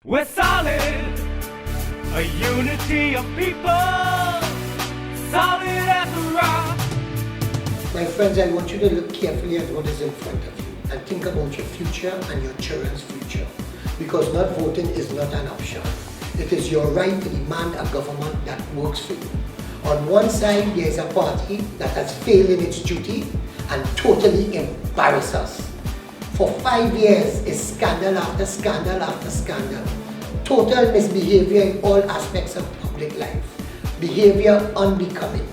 We're solid, a unity of people, solid as a rock. My friends, I want you to look carefully at what is in front of you and think about your future and your children's future. Because not voting is not an option. It is your right to demand a government that works for you. On one side, there is a party that has failed in its duty and totally embarrassed us. For 5 years, it's scandal after scandal after scandal. Total misbehavior in all aspects of public life. Behavior unbecoming.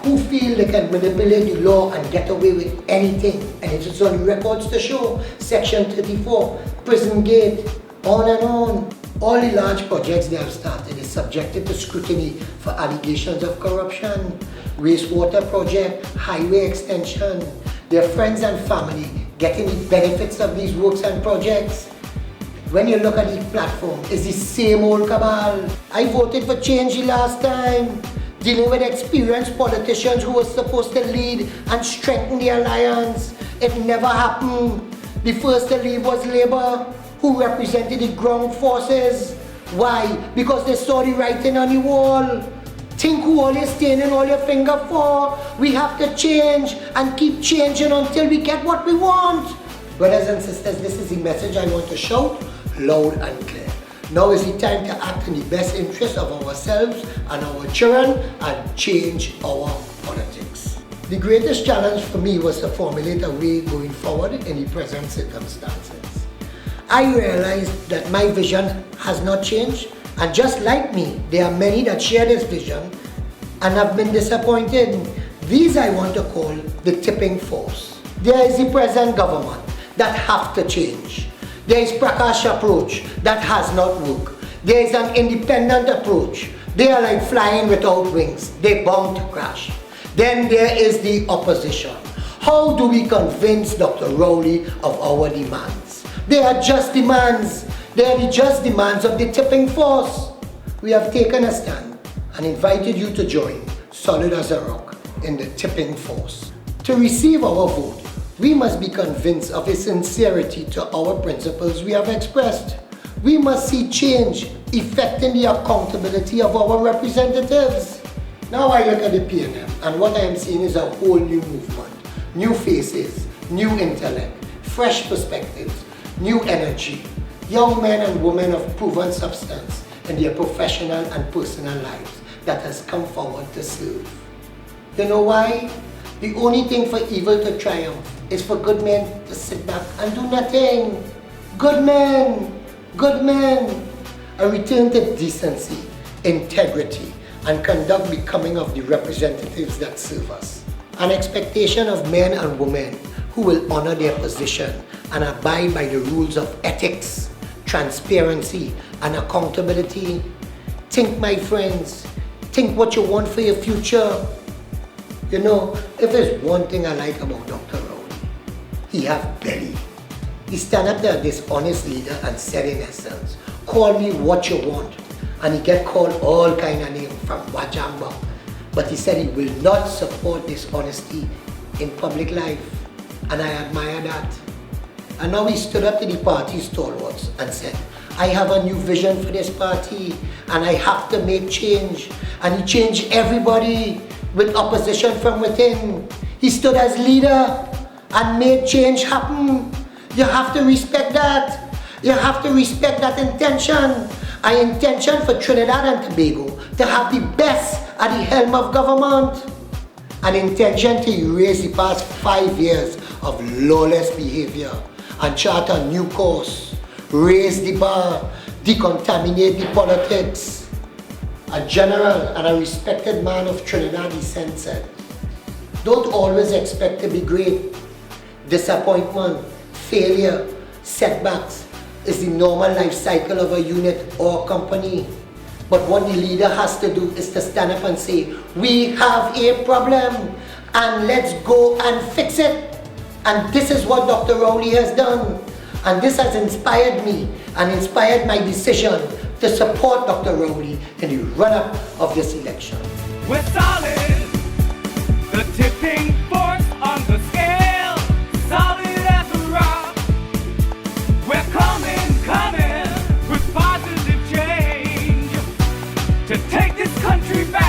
Who feel they can manipulate the law and get away with anything. And it is on records to show. Section 34, prison gate, on and on. All the large projects they have started is subjected to scrutiny for allegations of corruption. Wastewater project, highway extension. Their friends and family getting the benefits of these works and projects. When you look at the platform, it's the same old cabal. I voted for change the last time, dealing with experienced politicians who were supposed to lead and strengthen the alliance. It never happened. The first to leave was Labour, who represented the ground forces. Why? Because they saw the writing on the wall. Think who all you're staining all your finger for. We have to change and keep changing until we get what we want. Brothers and sisters, this is the message I want to shout loud and clear. Now is the time to act in the best interest of ourselves and our children and change our politics. The greatest challenge for me was to formulate a way going forward in the present circumstances. I realized that my vision has not changed, and just like me, there are many that share this vision and have been disappointed. These I want to call the tipping force. There is the present government that have to change. There is Prakash approach that has not worked. There is an independent approach. They are like flying without wings. They're bound to crash. Then there is the opposition. How do we convince Dr. Rowley of our demands? They are just demands. They are the just demands of the tipping force. We have taken a stand and invited you to join, solid as a rock, in the tipping force. To receive our vote, we must be convinced of the sincerity to our principles we have expressed. We must see change affecting the accountability of our representatives. Now I look at the PNM, and what I am seeing is a whole new movement. New faces, new intellect, fresh perspectives, new energy. Young men and women of proven substance in their professional and personal lives that has come forward to serve. You know why? The only thing for evil to triumph is for good men to sit back and do nothing. Good men, good men. A return to decency, integrity, and conduct becoming of the representatives that serve us. An expectation of men and women who will honor their position and abide by the rules of ethics, transparency, and accountability. Think, my friends, think what you want for your future. You know, if there's one thing I like about Dr. Rowley, he have belly. He stand up to a dishonest leader and said in essence, call me what you want. And he get called all kind of names from Wajamba. But he said he will not support dishonesty in public life. And I admire that. And now he stood up to the party stalwarts and said, I have a new vision for this party and I have to make change. And he changed everybody with opposition from within. He stood as leader and made change happen. You have to respect that. You have to respect that intention. An intention for Trinidad and Tobago to have the best at the helm of government. An intention to erase the past 5 years of lawless behavior and chart a new course, raise the bar, decontaminate the politics. A general and a respected man of Trinidad descent said, don't always expect to be great. Disappointment, failure, setbacks is the normal life cycle of a unit or company. But what the leader has to do is to stand up and say, we have a problem and let's go and fix it. And this is what Dr. Rowley has done. And this has inspired me and inspired my decision to support Dr. Rowley in the run-up of this election. We're solid, the tipping force on the scale, solid as a rock. We're coming with fire. to take this country back.